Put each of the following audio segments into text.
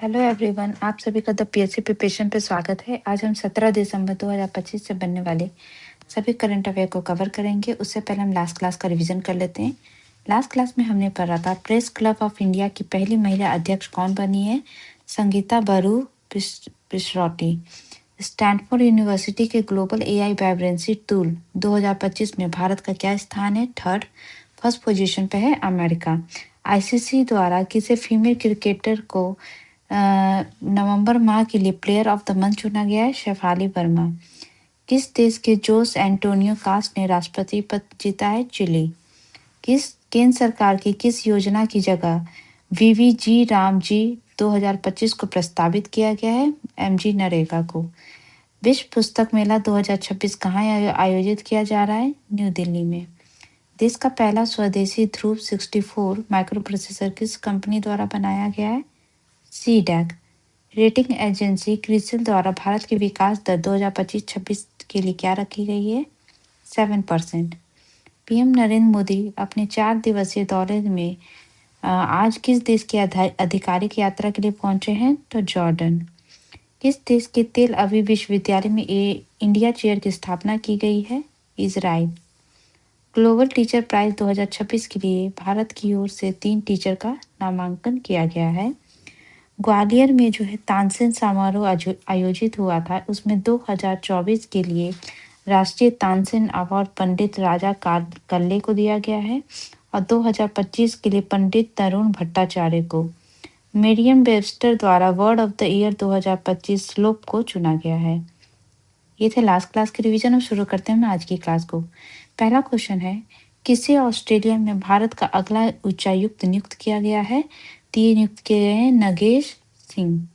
Hello everyone, आप सभी का द पीएससी प्रिपरेशन पे स्वागत है। आज हम 17 दिसंबर 2025 से बनने वाले सभी करंट अफेयर को कवर करेंगे। उससे पहले हम लास्ट क्लास का रिवीजन कर लेते हैं। लास्ट क्लास में हमने पढ़ा था प्रेस क्लब ऑफ इंडिया की पहली महिला अध्यक्ष कौन बनी है, संगीता बरू पिस्रोटी। स्टैनफोर्ड यूनिवर्सिटी के ग्लोबल एआई वाइब्रेंसी टूल 2025 में भारत का क्या स्थान है, थर्ड। फर्स्ट पोजीशन पे है अमेरिका। आईसीसी द्वारा किसी फीमेल क्रिकेटर को नवंबर माह के लिए प्लेयर ऑफ द मंथ चुना गया है, शेफाली वर्मा। किस देश के जोस एंटोनियो कास्ट ने राष्ट्रपति पद जीता है, चिली। किस केंद्र सरकार की किस योजना की जगह वीवीजी रामजी 2025 को प्रस्तावित किया गया है, एमजी नरेगा को। विश्व पुस्तक मेला 2026 कहाँ आयोजित किया जा रहा है, न्यू दिल्ली में। देश का पहला स्वदेशी ध्रुव 64 माइक्रो प्रोसेसर किस कंपनी द्वारा बनाया गया है, सीडैक। रेटिंग एजेंसी क्रिसिल द्वारा भारत की विकास दर 2025-26 के लिए क्या रखी गई है, 7%। पीएम नरेंद्र मोदी अपने 4 दिवसीय दौरे में आज किस देश के आधिकारिक यात्रा के लिए पहुंचे हैं, तो जॉर्डन। किस देश के तेल अवीव विश्वविद्यालय में इंडिया चेयर की स्थापना की गई है, इजराइल। ग्लोबल टीचर प्राइज 2026 के लिए भारत की ओर से 3 टीचर का नामांकन किया गया है। ग्वालियर में जो है तानसेन समारोह आयोजित हुआ था, उसमें 2024 के लिए राष्ट्रीय तानसेन अवार्ड पंडित राजा कल्ले को दिया गया है और 2025 के लिए पंडित तरुण भट्टाचार्य को। मेरियम वेबस्टर द्वारा वर्ड ऑफ द ईयर 2025 श्लोक को चुना गया है। ये थे लास्ट क्लास के रिवीजन। अब शुरू करते हैं आज की क्लास को। पहला क्वेश्चन है, किसे ऑस्ट्रेलिया में भारत का अगला उच्चायुक्त नियुक्त किया गया है, ये नियुक्त किए गए हैं नगेश सिंह।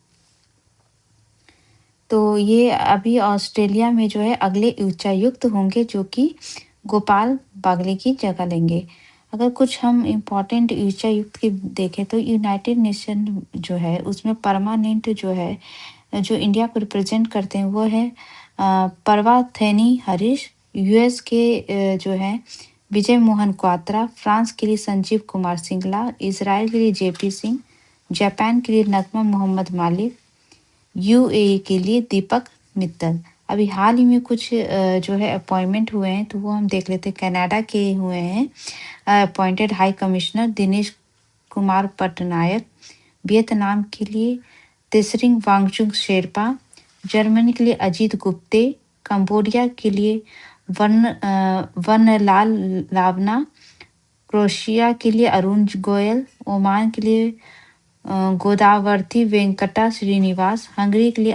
तो ये अभी ऑस्ट्रेलिया में जो है अगले उच्चायुक्त होंगे, जो कि गोपाल बागले की जगह लेंगे। अगर कुछ हम इम्पोर्टेंट उच्चायुक्त की देखें तो यूनाइटेड नेशन जो है उसमें परमानेंट जो है जो इंडिया को रिप्रेजेंट करते हैं वो है परवा थेनी हरीश। यूएस के जो है विजय मोहन क्वात्रा। फ्रांस के लिए संजीव कुमार सिंगला। इसराइल के लिए जेपी सिंह। जापान के लिए नगमा मोहम्मद मालिक। यूएई के लिए दीपक मित्तल। अभी हाल ही में कुछ जो है अपॉइंटमेंट हुए हैं तो वो हम देख लेते हैं। कनाडा के हुए हैं appointed high commissioner Dinesh Kumar Patnaik. Vietnam के लिए तेसरिंग वांगचुक शेरपा। जर्मनी के लिए अजीत गुप्ते। कंबोडिया के लिए वनलाल लावना। क्रोएशिया के लिए अरुण गोयल। ओमान के लिए गोदावर्थी वेंकटा श्रीनिवास। हंगरी के लिए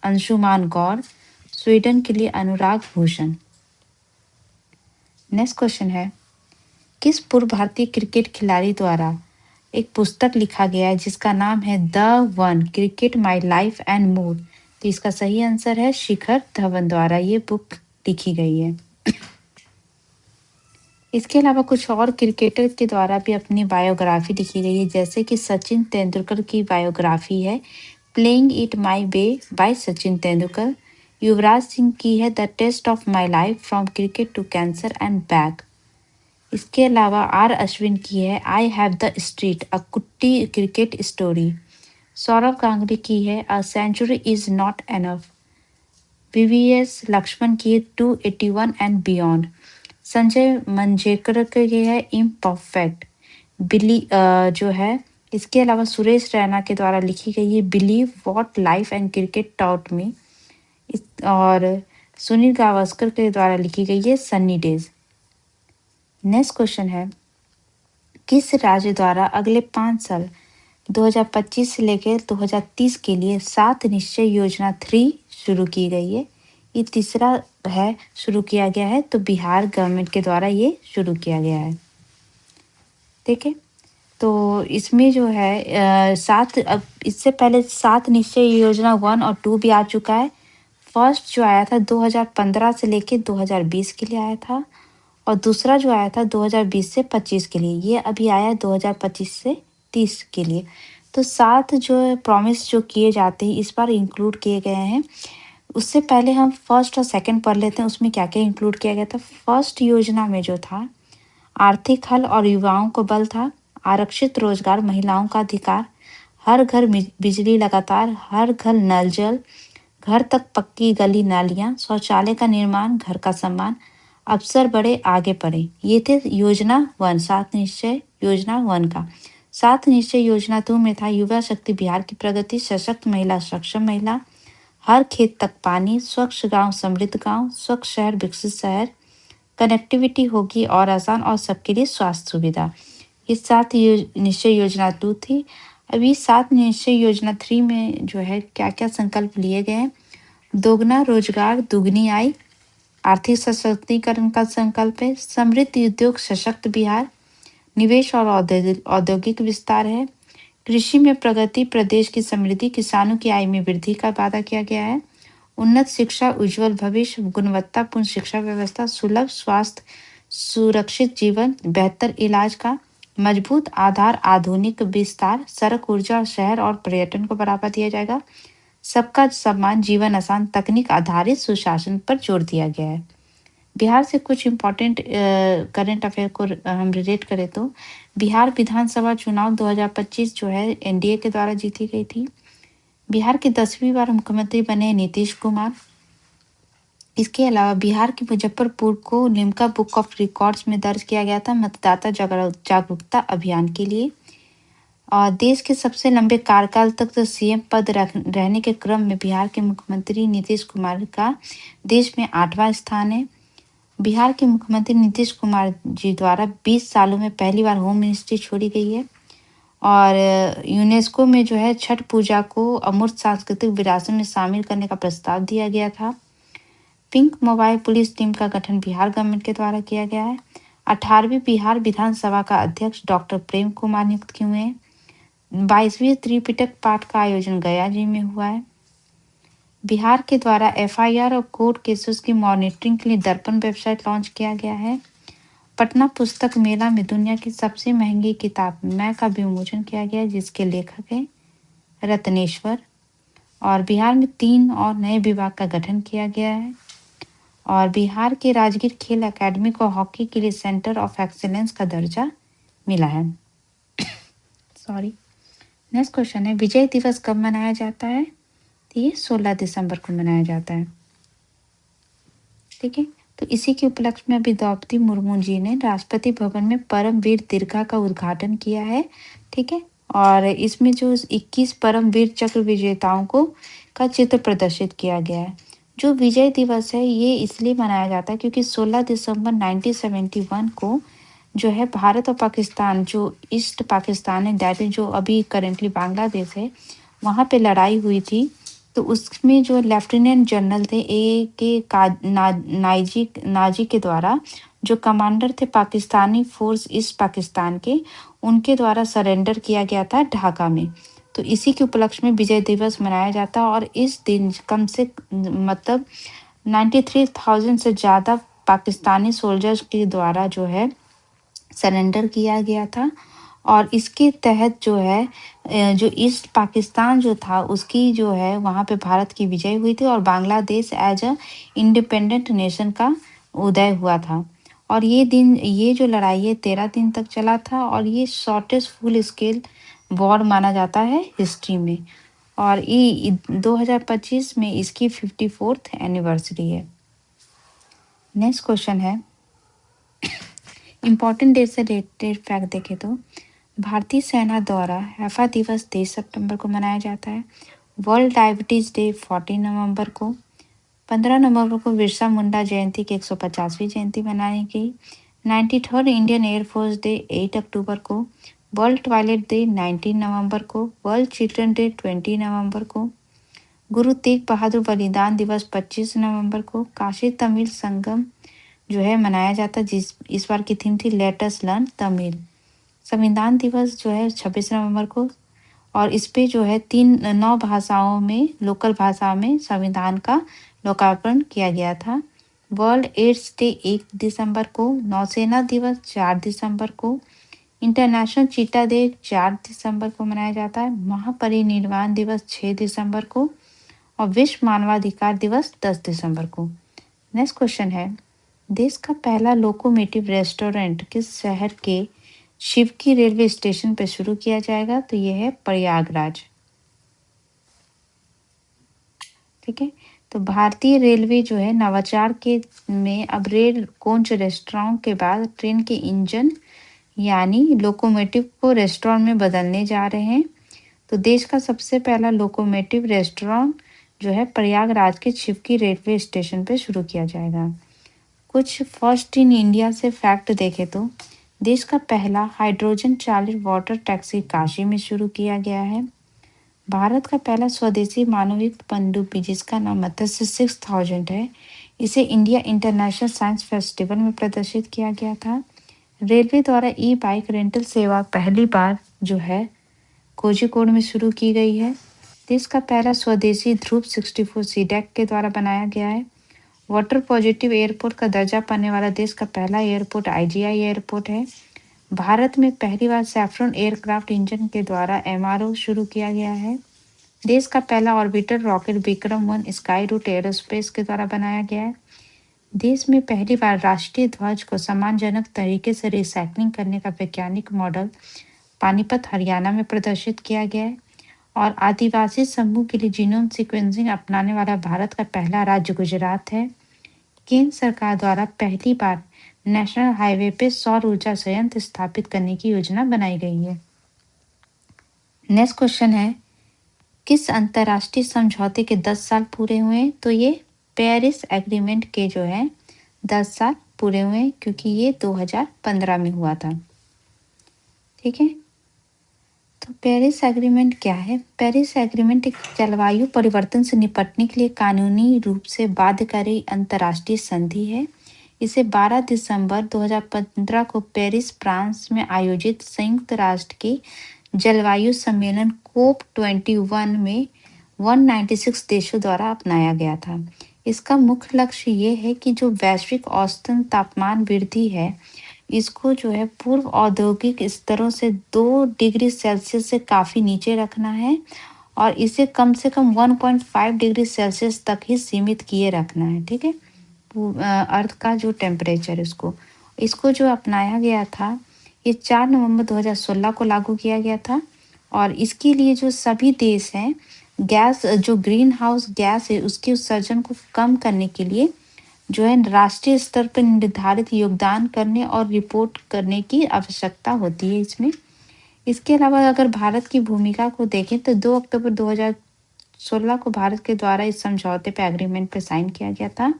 अंशुमान गौर। स्वीडन के लिए अनुराग भूषण। नेक्स्ट क्वेश्चन है, किस पूर्व भारतीय क्रिकेट खिलाड़ी द्वारा एक पुस्तक लिखा गया है जिसका नाम है the one cricket my life and more. तो इसका सही आंसर है शिखर धवन द्वारा ये बुक लिखी गई है। इसके अलावा कुछ और क्रिकेटर के द्वारा भी अपनी बायोग्राफी लिखी गई है, जैसे कि सचिन तेंदुलकर की बायोग्राफी है playing it my way by Sachin Tendulkar. Yuvraj Singh की है the test of my life from cricket to cancer and back. इसके अलावा आर अश्विन की है I have the street a kutti cricket story. Sourav Ganguly की है a century is not enough. VVS Laxman की है 281 एंड बियॉन्ड। संजय मंजेकर के है इम्परफेक्ट। जो है इसके अलावा सुरेश रैना के द्वारा लिखी गई है believe what life and cricket taught me. और सुनील गावस्कर के द्वारा लिखी गई है सन्नी डेज। नेक्स्ट क्वेश्चन है, किस राज्य द्वारा अगले 5 साल 2025 से लेकर 2030 के लिए 7 निश्चय योजना 3 शुरू की गई है। ये तीसरा है शुरू किया गया है, तो बिहार गवर्नमेंट के द्वारा ये शुरू किया गया है। ठीक है, तो इसमें जो है 7 अब इससे पहले 7 निश्चय योजना 1 और 2 भी आ चुका है। फर्स्ट जो आया था 2015 से लेके 2020 के लिए आया था और दूसरा जो आया था 2020 से 25 के लिए। ये अभी आया 2025 से 30 के लिए। तो 7 जो प्रॉमिस जो किए जाते हैं इस बार इंक्लूड किए गए हैं। उससे पहले हम फर्स्ट और सेकंड पढ़ लेते हैं, उसमें क्या क्या इंक्लूड किया गया था। फर्स्ट योजना में जो था आर्थिक हल और युवाओं को बल था। आरक्षित रोजगार, महिलाओं का अधिकार, हर घर बिजली लगातार, हर घर नल जल, घर तक पक्की गली नालियां, शौचालय का निर्माण, घर का सम्मान, अफसर बड़े आगे बढ़े। ये थे योजना 1, 7 निश्चय योजना 1 का। 7 निश्चय योजना 2 में था युवा शक्ति बिहार की प्रगति, सशक्त महिला, सक्षम महिला, हर खेत तक पानी, स्वच्छ गांव समृद्ध गांव, स्वच्छ शहर विकसित शहर, कनेक्टिविटी होगी और आसान और सबके लिए स्वास्थ्य सुविधा। ये 7 निश्चय योजना 2 थी। अभी 7 निश्चय योजना 3 में जो है क्या क्या संकल्प लिए गए हैं। दोगुना रोजगार, दुगनी आय, आर्थिक सशक्तिकरण का संकल्प है, समृद्ध उद्योग, सशक्त बिहार, निवेश और औद्योगिक विस्तार है, कृषि में प्रगति, प्रदेश की समृद्धि, किसानों की आय में वृद्धि का वादा किया गया है, उन्नत शिक्षा, उज्जवल भविष्य, गुणवत्तापूर्ण शिक्षा व्यवस्था, सुलभ स्वास्थ्य, सुरक्षित जीवन, बेहतर इलाज का मजबूत आधार, आधुनिक विस्तार, सड़क, ऊर्जा, शहर और पर्यटन को बढ़ावा दिया जाएगा, सबका सम्मान, जीवन आसान, तकनीक आधारित सुशासन पर जोर दिया गया है। बिहार से कुछ इम्पोर्टेंट करंट अफेयर को हम रिलेट करें तो बिहार विधानसभा चुनाव 2025 जो है एनडीए के द्वारा जीती गई थी। बिहार की 10वीं बार मुख्यमंत्री बने नीतीश कुमार। इसके अलावा बिहार के मुजफ्फरपुर को लिम्का बुक ऑफ रिकॉर्ड्स में दर्ज किया गया था मतदाता जागरूकता अभियान के लिए। और देश के सबसे लंबे कार्यकाल तक तो सीएम पद रहने के क्रम में बिहार के मुख्यमंत्री नीतीश कुमार का देश में 8वां स्थान है। बिहार के मुख्यमंत्री नीतीश कुमार जी द्वारा 20 सालों में पहली बार होम मिनिस्ट्री छोड़ी गई है और यूनेस्को में जो है छठ पूजा को अमूर्त सांस्कृतिक विरासत में शामिल करने का प्रस्ताव दिया गया था। पिंक मोबाइल पुलिस टीम का गठन बिहार गवर्नमेंट के द्वारा किया गया है। 18वीं बिहार विधानसभा का अध्यक्ष डॉक्टर प्रेम कुमार नियुक्त किए हुए हैं। 22वीं त्रिपिटक पाठ का आयोजन गया जी में हुआ है। बिहार के द्वारा एफआईआर और कोर्ट केसेस की मॉनिटरिंग के लिए दर्पण वेबसाइट लॉन्च किया गया है। पटना पुस्तक मेला में दुनिया की सबसे महंगी किताब मैं का विमोचन किया गया है जिसके लेखक हैं रत्नेश्वर। और बिहार में 3 और नए विभाग का गठन किया गया है। और बिहार के राजगीर खेल एकेडमी को हॉकी के लिए सेंटर ऑफ एक्सीलेंस का दर्जा मिला है। सॉरी। नेक्स्ट क्वेश्चन है विजय दिवस कब मनाया जाता है? तो ये 16 दिसंबर को मनाया जाता है। ठीक है, तो इसी के उपलक्ष्य में अभी द्रौपदी मुर्मू जी ने राष्ट्रपति भवन में परमवीर दीर्घा का उद्घाटन किया है। ठीक है, और इसमें जो 21 परमवीर चक्र विजेताओं को का चित्र प्रदर्शित किया गया है। जो विजय दिवस है ये इसलिए मनाया जाता है क्योंकि 16 दिसंबर 1971 को जो है भारत और पाकिस्तान जो ईस्ट पाकिस्तान है दैट इज जो अभी करेंटली बांग्लादेश है वहाँ पे लड़ाई हुई थी। तो उसमें जो लेफ्टिनेंट जनरल थे नाजी के द्वारा जो कमांडर थे पाकिस्तानी फोर्स ईस्ट पाकिस्तान के उनके द्वारा सरेंडर किया गया था ढाका में। तो इसी के उपलक्ष्य में विजय दिवस मनाया जाता है और इस दिन कम से मतलब 93,000 से ज़्यादा पाकिस्तानी सोल्जर्स के द्वारा जो है सरेंडर किया गया था। और इसके तहत जो है जो ईस्ट पाकिस्तान जो था उसकी जो है वहाँ पे भारत की विजय हुई थी और Bangladesh as a independent nation का उदय हुआ था। और ये जो लड़ाई है 13 दिन तक चला था और ये शॉर्टेस्ट फुल स्केल वॉर माना जाता है हिस्ट्री में। और ये 2025 में इसकी 54th एनिवर्सरी है। नेक्स्ट क्वेश्चन है इम्पोर्टेंट डेट से रिलेटेड फैक्ट देखें तो भारतीय सेना द्वारा हैफा दिवस 23 सितंबर को मनाया जाता है। वर्ल्ड डायबिटीज डे 14 नवंबर को। 15 नवंबर को बिरसा मुंडा जयंती की 150वीं जयंती मनाई गई। 93rd इंडियन एयरफोर्स डे 8 अक्टूबर को। वर्ल्ड टॉयलेट डे 19 नवंबर को। वर्ल्ड चिल्ड्रन डे 20 नवंबर को। गुरु तेग बहादुर बलिदान दिवस 25 नवंबर को। काशी तमिल संगम जो है मनाया जाता है जिस इस बार की थीम थी लेट अस लर्न तमिल। संविधान दिवस जो है 26 नवंबर को और इस पे जो है 9 भाषाओं में लोकल भाषा में संविधान का लोकार्पण किया गया था। वर्ल्ड एड्स डे 1 दिसंबर को। नौसेना दिवस 4 दिसंबर को। इंटरनेशनल चीता डे 4 दिसंबर को मनाया जाता है। महापरिनिर्वाण दिवस 6 दिसंबर को और विश्व मानवाधिकार दिवस 10 दिसंबर को। नेक्स्ट क्वेश्चन है देश का पहला लोकोमोटिव रेस्टोरेंट किस शहर के शिवकी रेलवे स्टेशन पर शुरू किया जाएगा, तो ये है प्रयागराज। ठीक है, तो भारतीय रेलवे जो है नवाचार के में अब रेल कोच रेस्टोरेंट के बाद ट्रेन के इंजन यानी लोकोमोटिव को रेस्टोरेंट में बदलने जा रहे हैं। तो देश का सबसे पहला लोकोमोटिव रेस्टोरेंट जो है प्रयागराज के शिवकी रेलवे स्टेशन पे शुरू किया जाएगा। कुछ फर्स्ट इन इंडिया से फैक्ट देखें तो देश का पहला हाइड्रोजन चालित वाटर टैक्सी काशी में शुरू किया गया है। भारत का पहला स्वदेशी मानवयुक्त पनडुब्बी जिसका नाम मत्स्य 6000 है, इसे इंडिया इंटरनेशनल साइंस फेस्टिवल में प्रदर्शित किया गया था। रेलवे द्वारा ई बाइक रेंटल सेवा पहली बार जो है कोझिकोड में शुरू की गई है। देश का पहला स्वदेशी ध्रुव 64 सीडैक के द्वारा बनाया गया है। वाटर पॉजिटिव एयरपोर्ट का दर्जा पाने वाला देश का पहला एयरपोर्ट आईजीआई एयरपोर्ट है। भारत में पहली बार सैफरन एयरक्राफ्ट इंजन के द्वारा एमआरओ शुरू किया गया है। देश का पहला orbiter rocket Vikram Skyroot Aerospace के द्वारा बनाया गया है। देश में पहली बार राष्ट्रीय ध्वज को सम्मानजनक तरीके से रिसाइकलिंग करने का वैज्ञानिक मॉडल पानीपत हरियाणा में प्रदर्शित किया गया है। और आदिवासी समूह के लिए जीनोम सीक्वेंसिंग अपनाने वाला भारत का पहला राज्य गुजरात है। केंद्र सरकार द्वारा पहली बार नेशनल हाईवे पे सौर ऊर्जा संयंत्र स्थापित करने की योजना बनाई गई है। नेक्स्ट क्वेश्चन है, किस अंतर्राष्ट्रीय समझौते के 10 साल पूरे हुए? तो ये पेरिस एग्रीमेंट के जो है 10 साल पूरे हुए, क्योंकि ये 2015 में हुआ था। ठीक है, तो पेरिस एग्रीमेंट क्या है? पेरिस एग्रीमेंट एक जलवायु परिवर्तन से निपटने के लिए कानूनी रूप से बाध्यकारी अंतर्राष्ट्रीय संधि है। इसे 12 दिसंबर 2015 को पेरिस फ्रांस में आयोजित संयुक्त राष्ट्र के जलवायु सम्मेलन कोप 21 में 196 देशों द्वारा अपनाया गया था। इसका मुख्य लक्ष्य ये है कि जो वैश्विक औसतन तापमान वृद्धि है, इसको जो है पूर्व औद्योगिक स्तरों से 2 डिग्री सेल्सियस से काफ़ी नीचे रखना है और इसे कम से कम 1.5 डिग्री सेल्सियस तक ही सीमित किए रखना है। ठीक है, अर्थ का जो टेम्परेचर इसको इसको जो अपनाया गया था, ये 4 नवंबर 2016 को लागू किया गया था। और इसके लिए जो सभी देश हैं, गैस जो ग्रीन हाउस गैस है उसके उत्सर्जन को कम करने के लिए जो है राष्ट्रीय स्तर पर निर्धारित योगदान करने और रिपोर्ट करने की आवश्यकता होती है इसमें। इसके अलावा अगर भारत की भूमिका को देखें तो 2 अक्टूबर 2016 को भारत के द्वारा इस समझौते पर एग्रीमेंट पर साइन किया गया था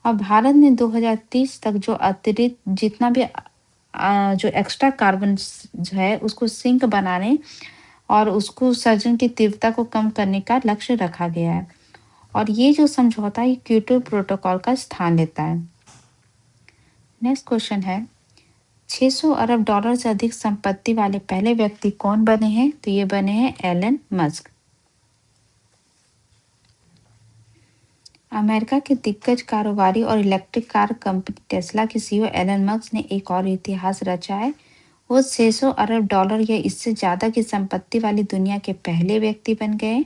और भारत ने 2030 तक जो अतिरिक्त जितना भी जो एक्स्ट्रा कार्बन जो है उसको सिंक बनाने और उसको उत्सर्जन की तीव्रता को कम करने का लक्ष्य रखा गया है। और ये जो समझौता है क्योटो प्रोटोकॉल का स्थान लेता है। नेक्स्ट क्वेश्चन है, 600 अरब डॉलर से अधिक संपत्ति वाले पहले व्यक्ति कौन बने हैं? तो ये बने हैं एलन मस्क। अमेरिका के दिग्गज कारोबारी और इलेक्ट्रिक कार कंपनी टेस्ला के सीईओ एलन मस्क ने एक और इतिहास रचा है। वो 600 अरब डॉलर या इससे ज़्यादा की संपत्ति वाली दुनिया के पहले व्यक्ति बन गए।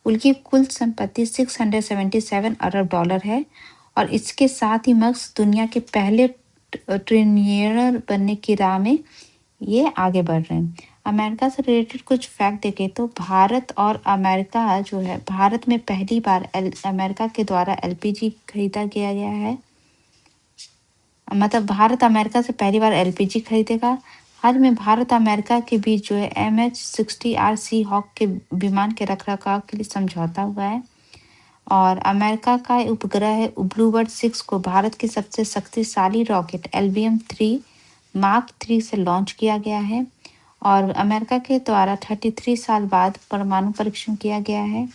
उनकी कुल संपत्ति 677 अरब डॉलर है और इसके साथ ही मस्क दुनिया के पहले ट्रिलियनर बनने की राह में ये आगे बढ़ रहे हैं। अमेरिका से रिलेटेड कुछ फैक्ट देखें तो भारत और अमेरिका जो है, भारत में पहली बार अमेरिका के द्वारा एलपीजी खरीदा गया है। मतलब भारत अमेरिका से पहली बार एलपीजी खरीदेगा। हाल में भारत अमेरिका के बीच जो है MH-60R सी हॉक के विमान के रखरखाव के लिए समझौता हुआ है और अमेरिका का उपग्रह ब्लू बर्ड 6 को भारत की सबसे शक्तिशाली रॉकेट LBM-3 मार्क 3 से लॉन्च किया गया है और अमेरिका के द्वारा 33 साल बाद परमाणु परीक्षण किया गया है।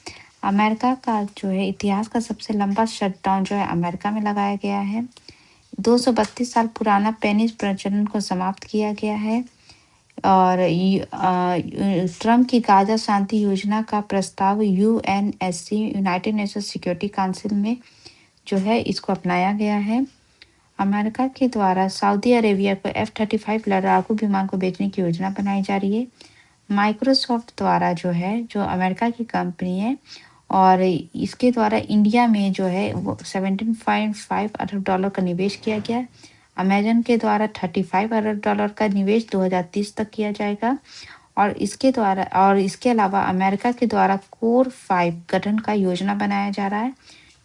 अमेरिका का जो है इतिहास का सबसे लंबा शटडाउन जो है अमेरिका में लगाया गया है। 232 साल पुराना पेनिस प्रचलन को समाप्त किया गया है और ट्रम्प की गाजा शांति योजना का प्रस्ताव UNSC United Nations security council में जो है इसको अपनाया गया है। अमेरिका के द्वारा सऊदी अरेबिया को F-35 लड़ाकू विमान को बेचने की योजना बनाई जा रही है। माइक्रोसॉफ्ट द्वारा जो है, जो अमेरिका की कंपनी है और इसके द्वारा इंडिया में जो है वो 17.5 अरब डॉलर का निवेश किया गया। अमेजन के द्वारा $35 अरब का निवेश 2030 तक किया जाएगा और इसके अलावा अमेरिका के द्वारा कोर 5 गठन का योजना बनाया जा रहा है,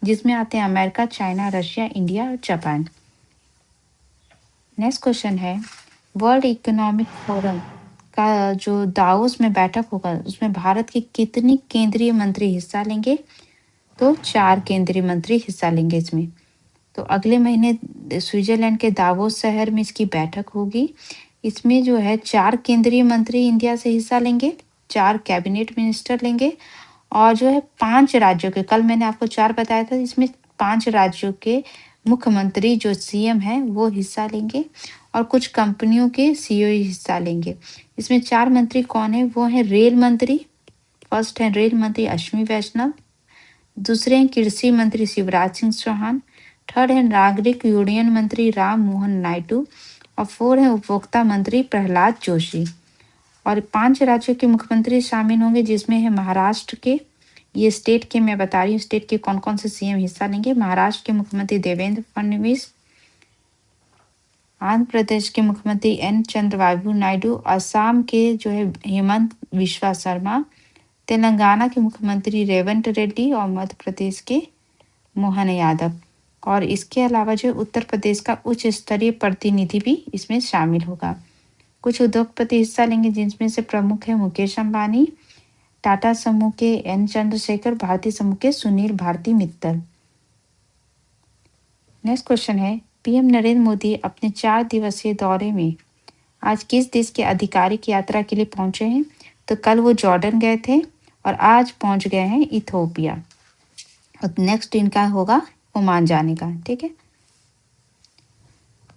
जिसमें आते हैं अमेरिका, चाइना, रशिया, इंडिया और जापान। नेक्स्ट क्वेश्चन है, वर्ल्ड इकोनॉमिक फोरम का जो दावोस में बैठक होगा उसमें भारत के कितने केंद्रीय मंत्री हिस्सा लेंगे? तो 4 केंद्रीय मंत्री हिस्सा लेंगे इसमें। तो अगले महीने स्विट्जरलैंड के दावोस शहर में इसकी बैठक होगी। इसमें जो है 4 केंद्रीय मंत्री इंडिया से हिस्सा लेंगे, 4 कैबिनेट मिनिस्टर लेंगे और जो है 5 राज्यों के, कल मैंने आपको 4 बताया था, इसमें 5 राज्यों के मुख्यमंत्री जो सीएम हैं वो हिस्सा लेंगे और कुछ कंपनियों के सीईओ हिस्सा लेंगे। इसमें 4 मंत्री कौन है? वो है रेल मंत्री, फर्स्ट है रेल मंत्री अश्विनी वैष्णव, दूसरे हैं कृषि मंत्री शिवराज सिंह चौहान, थर्ड है नागरिक उड्डयन मंत्री राम मोहन नायडू और 4 है उपभोक्ता मंत्री प्रहलाद जोशी। और 5 राज्यों के मुख्यमंत्री शामिल होंगे जिसमें है महाराष्ट्र के, ये स्टेट के मैं बता रही हूँ स्टेट के कौन कौन से सीएम हिस्सा लेंगे। महाराष्ट्र के मुख्यमंत्री देवेंद्र फडणवीस, आंध्र प्रदेश के मुख्यमंत्री एन चंद्रबाबू नायडू, असम के जो है हेमंत विश्वा शर्मा, तेलंगाना के मुख्यमंत्री रेवंत रेड्डी और मध्य प्रदेश के मोहन यादव। और इसके अलावा जो उत्तर प्रदेश का उच्च स्तरीय प्रतिनिधि भी इसमें शामिल होगा। कुछ उद्योगपति हिस्सा लेंगे जिनमें से प्रमुख है मुकेश अंबानी, टाटा समूह के एन चंद्रशेखर, भारतीय समूह के सुनील भारती मित्तल। नेक्स्ट क्वेश्चन है, पीएम नरेंद्र मोदी अपने 4 दिवसीय दौरे में आज किस देश के आधिकारिक यात्रा के लिए पहुंचे हैं? तो कल वो जॉर्डन गए थे और आज पहुंच गए हैं इथोपिया और नेक्स्ट इनका होगा ओमान जाने का। ठीक है,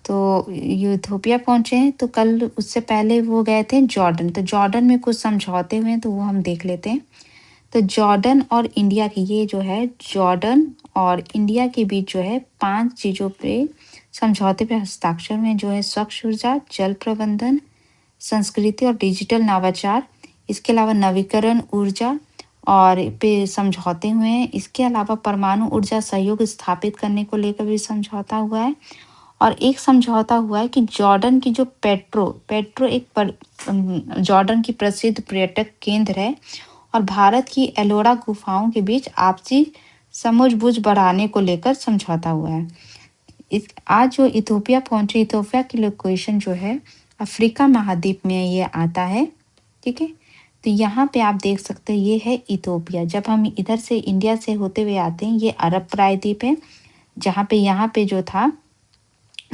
तो इथोपिया पहुंचे हैं, तो कल उससे पहले वो गए थे जॉर्डन। तो जॉर्डन में कुछ समझौते हुए हैं तो वो हम देख लेते हैं। तो जॉर्डन और इंडिया की, ये जो है जॉर्डन और इंडिया के बीच जो है 5 चीज़ों पे समझौते पे हस्ताक्षर में, जो है स्वच्छ ऊर्जा, जल प्रबंधन, संस्कृति और डिजिटल नवाचार, इसके अलावा नवीकरण ऊर्जा और पे समझौते हुए हैं। इसके अलावा परमाणु ऊर्जा सहयोग स्थापित करने को लेकर भी समझौता हुआ है और एक समझौता हुआ है कि जॉर्डन की जो पेट्रो एक जॉर्डन की प्रसिद्ध पर्यटक केंद्र है और भारत की एलोरा गुफाओं के बीच आपसी समझबूझ बढ़ाने को लेकर समझौता हुआ है। आज जो इथोपिया पहुंचे, इथोपिया की लोकेशन जो है अफ्रीका महाद्वीप में ये आता है। ठीक है, तो यहाँ पे आप देख सकते हैं ये है इथोपिया। जब हम इधर से इंडिया से होते हुए आते हैं, ये अरब प्रायद्वीप है, जहाँ पे यहाँ पे जो था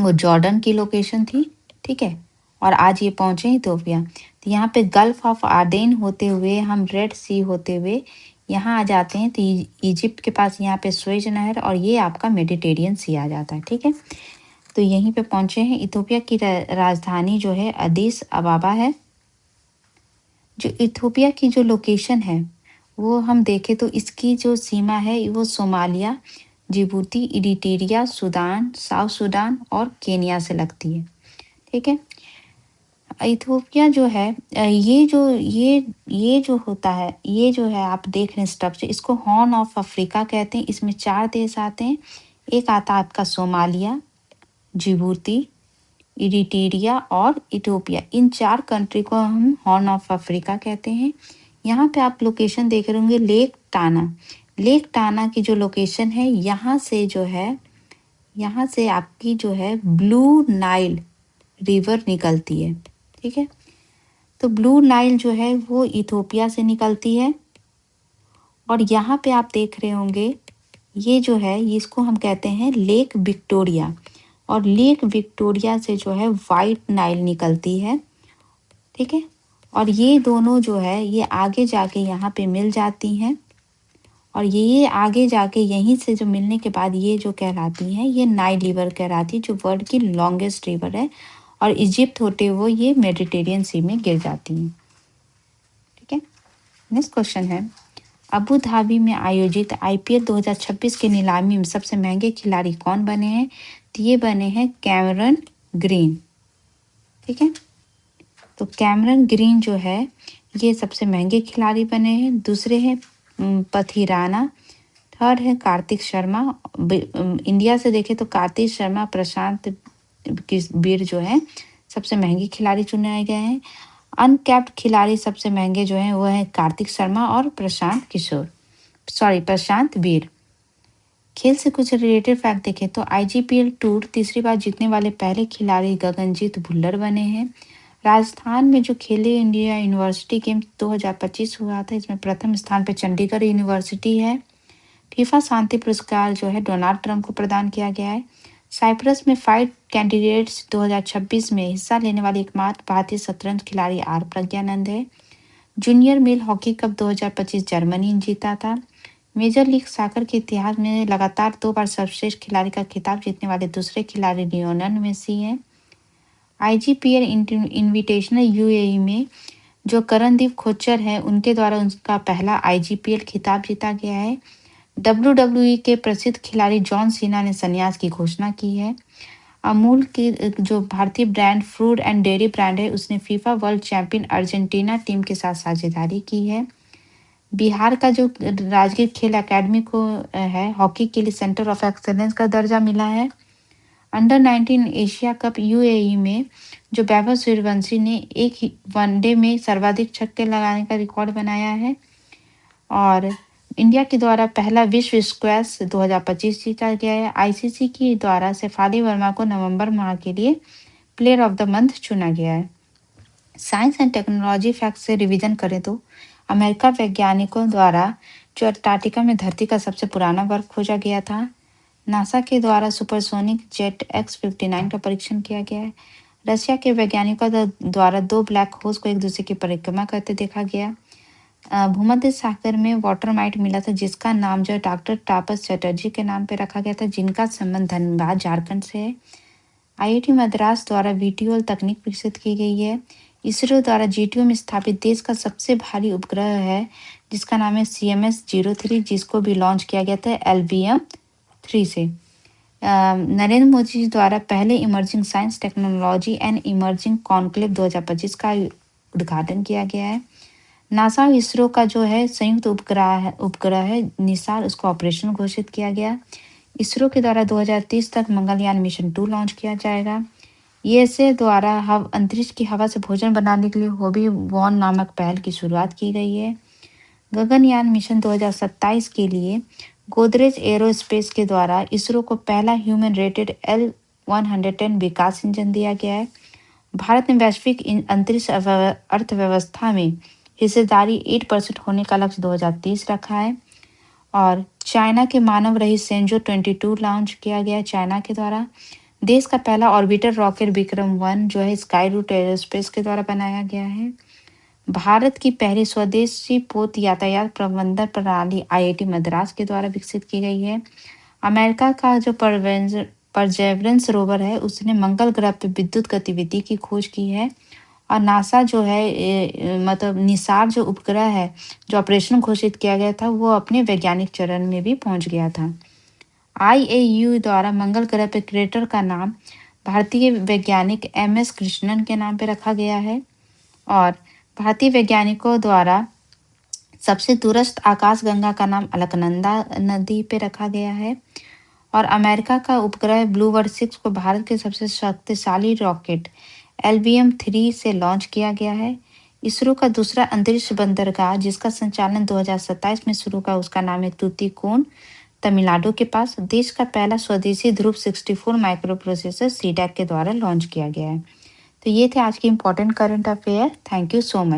वो जॉर्डन की लोकेशन थी। ठीक है, और आज ये पहुंचे इथोपिया। तो यहाँ पे गल्फ ऑफ आडेन होते हुए हम रेड सी होते हुए यहाँ आ जाते हैं, तो इजिप्ट के पास यहाँ पे स्वेज नहर और ये आपका मेडिटेरियन सी आ जाता है। ठीक है, तो यहीं पे पहुंचे हैं। इथोपिया की राजधानी जो है अदीस अबाबा है। जो इथोपिया की जो लोकेशन है वो हम देखें तो इसकी जो सीमा है वो Somalia, Djibouti, Eritrea, Sudan, south Sudan और केनिया से लगती है। ठीक है, इथोपिया जो है ये जो होता है, ये जो है आप देख रहे हैं स्ट्रक्चर, इसको हॉर्न ऑफ अफ्रीका कहते हैं। इसमें 4 देश आते हैं, एक आता है आपका सोमालिया, जिबूती, इरिट्रिया और इथोपिया। इन 4 कंट्री को हम हॉर्न ऑफ अफ्रीका कहते हैं। यहाँ पे आप लोकेशन देख रहे होंगे लेक टाना की जो लोकेशन है, यहाँ से जो है, यहाँ से आपकी जो है ब्लू नाइल रिवर निकलती है। ठीक है, तो ब्लू नाइल जो है वो इथोपिया से निकलती है और यहाँ पे आप देख रहे होंगे ये जो है इसको हम कहते हैं लेक विक्टोरिया और लेक विक्टोरिया से जो है वाइट नाइल निकलती है। ठीक है, और ये दोनों जो है ये आगे जाके यहाँ पे मिल जाती हैं और ये आगे जाके यहीं से जो मिलने के बाद ये जो कहलाती हैं ये नाइल रिवर कहलाती है, जो वर्ल्ड की लॉन्गेस्ट रिवर है और इजिप्ट होते हुए ये मेडिटेरियन सी में गिर जाती हैं। ठीक है, नेक्स्ट क्वेश्चन है, अबू धाबी में आयोजित आईपीएल 2026 की नीलामी में सबसे महंगे खिलाड़ी कौन बने हैं? तो ये बने हैं कैमरन ग्रीन। ठीक है, तो कैमरन ग्रीन जो है ये सबसे महंगे खिलाड़ी बने हैं। दूसरे हैं पथिराना, थर्ड है कार्तिक शर्मा। इंडिया से देखें तो कार्तिक शर्मा, प्रशांत वीर जो है सबसे महंगे खिलाड़ी चुने गए हैं। अनकैप्ड खिलाड़ी सबसे महंगे जो हैं वो है कार्तिक शर्मा और प्रशांत वीर। खेल से कुछ रिलेटेड फैक्ट देखें तो आईजीपीएल टूर तीसरी बार जीतने वाले पहले खिलाड़ी गगनजीत भुल्लर बने हैं। राजस्थान में जो खेलो इंडिया यूनिवर्सिटी गेम 2025 हुआ था, इसमें प्रथम स्थान पर चंडीगढ़ यूनिवर्सिटी है। फीफा शांति पुरस्कार जो है डोनाल्ड ट्रंप को प्रदान किया गया है। साइप्रस में फाइट कैंडिडेट्स 2026 में हिस्सा लेने वाली एकमात्र भारतीय शतरंज खिलाड़ी आर प्रज्ञानंद है। Junior male hockey cup 2025 Germany ने जीता था। मेजर लीग सॉकर के इतिहास में लगातार 2 बार सर्वश्रेष्ठ खिलाड़ी का खिताब जीतने वाले दूसरे खिलाड़ी लियोनेल मेसी हैं। आईजीपीएल इनविटेशनल यूएई में जो करणदीप खोचर है उनके द्वारा उनका पहला आईजीपीएल खिताब जीता गया है। डब्ल्यूडब्ल्यूई के प्रसिद्ध खिलाड़ी जॉन सीना ने संन्यास की घोषणा की है। अमूल की जो भारतीय brand fruit and dairy brand है उसने FIFA world champion Argentina team के साथ साझेदारी की है। बिहार का जो राजगीर खेल एकेडमी को है हॉकी के लिए सेंटर ऑफ एक्सेलेंस का दर्जा मिला है। अंडर 19 एशिया कप यूएई में जो वैभव सूर्यवंशी ने एक वनडे में सर्वाधिक छक्के लगाने का रिकॉर्ड बनाया है। और इंडिया के द्वारा पहला विश्व स्क्वैश 2025 जीता गया है। आईसीसी के द्वारा शेफाली वर्मा को नवंबर माह के लिए प्लेयर ऑफ द मंथ चुना गया है। साइंस एंड टेक्नोलॉजी फैक्ट से रिवीजन करें तो अमेरिका वैज्ञानिकों द्वारा जो अंटार्कटिका में धरती का सबसे पुराना बर्फ खोजा गया था। नासा के द्वारा सुपरसोनिक जेट X-59 का परीक्षण किया गया है। रशिया के वैज्ञानिकों द्वारा 2 ब्लैक होल्स को एक दूसरे की परिक्रमा करते देखा गया। भूमध्य सागर में वाटर माइट मिला था जिसका नाम जो है डॉक्टर तापस चटर्जी के नाम पे रखा गया था, जिनका संबंध धनबाद झारखंड से है। आईआईटी मद्रास द्वारा वीटीओएल तकनीक विकसित की गई है। इसरो द्वारा जीटीओ में स्थापित देश का सबसे भारी उपग्रह है जिसका नाम है CMS-03, जिसको भी लॉन्च किया गया था LVM-3 से। नरेंद्र मोदी जी द्वारा पहले emerging science technology and emerging conclave 2025 का उद्घाटन किया गया है। नासा और इसरो का जो है संयुक्त उपग्रह है निसार, उसको ऑपरेशन घोषित किया गया। इसरो के द्वारा 2030 तक मंगलयान मिशन 2 लॉन्च किया जाएगा। ईएसए द्वारा अंतरिक्ष की हवा से भोजन बनाने के लिए हॉबी वॉन नामक पहल की शुरुआत की गई है। गगनयान मिशन 2027 के लिए गोदरेज एरोस्पेस के द्वारा इसरो को पहला ह्यूमन रेटेड L-110 विकास इंजन दिया गया है। भारत ने वैश्विक अंतरिक्ष अर्थव्यवस्था में हिस्सेदारी 8% होने का लक्ष्य 2030 रखा है। और चाइना के मानव रहित सेंजो 22 लॉन्च किया गया है चाइना के द्वारा। देश का पहला ऑर्बिटर रॉकेट विक्रम-1 जो है स्काई रूट एरोस्पेस के द्वारा बनाया गया है। भारत की पहली स्वदेशी पोत यातायात प्रबंधन प्रणाली आईआईटी मद्रास के द्वारा विकसित की गई है। अमेरिका का जो परसेवरेंस रोवर है उसने मंगल ग्रह पर विद्युत गतिविधि की खोज की है। और नासा जो है मतलब निसार जो उपग्रह है जो ऑपरेशन घोषित किया गया था वो अपने वैज्ञानिक चरण में भी पहुंच गया था। IAU द्वारा मंगल ग्रह पर क्रेटर का नाम भारतीय वैज्ञानिक MS कृष्णन के नाम पर रखा गया है। और भारतीय वैज्ञानिकों द्वारा सबसे दूरस्थ आकाशगंगा का नाम अलकनंदा नदी पे रखा गया है। और अमेरिका का उपग्रह ब्लू वर्ड 6 को भारत के सबसे शक्तिशाली रॉकेट LVM-3 से लॉन्च किया गया है। इसरो का दूसरा अंतरिक्ष बंदरगाह जिसका संचालन 2027 में शुरू हुआ उसका नाम है तूतीकोन, तमिलनाडु के पास। देश का पहला स्वदेशी ध्रुव 64 माइक्रो प्रोसेसर CDAC के द्वारा लॉन्च किया गया है। तो ये थे आज के important current affair. Thank you so much.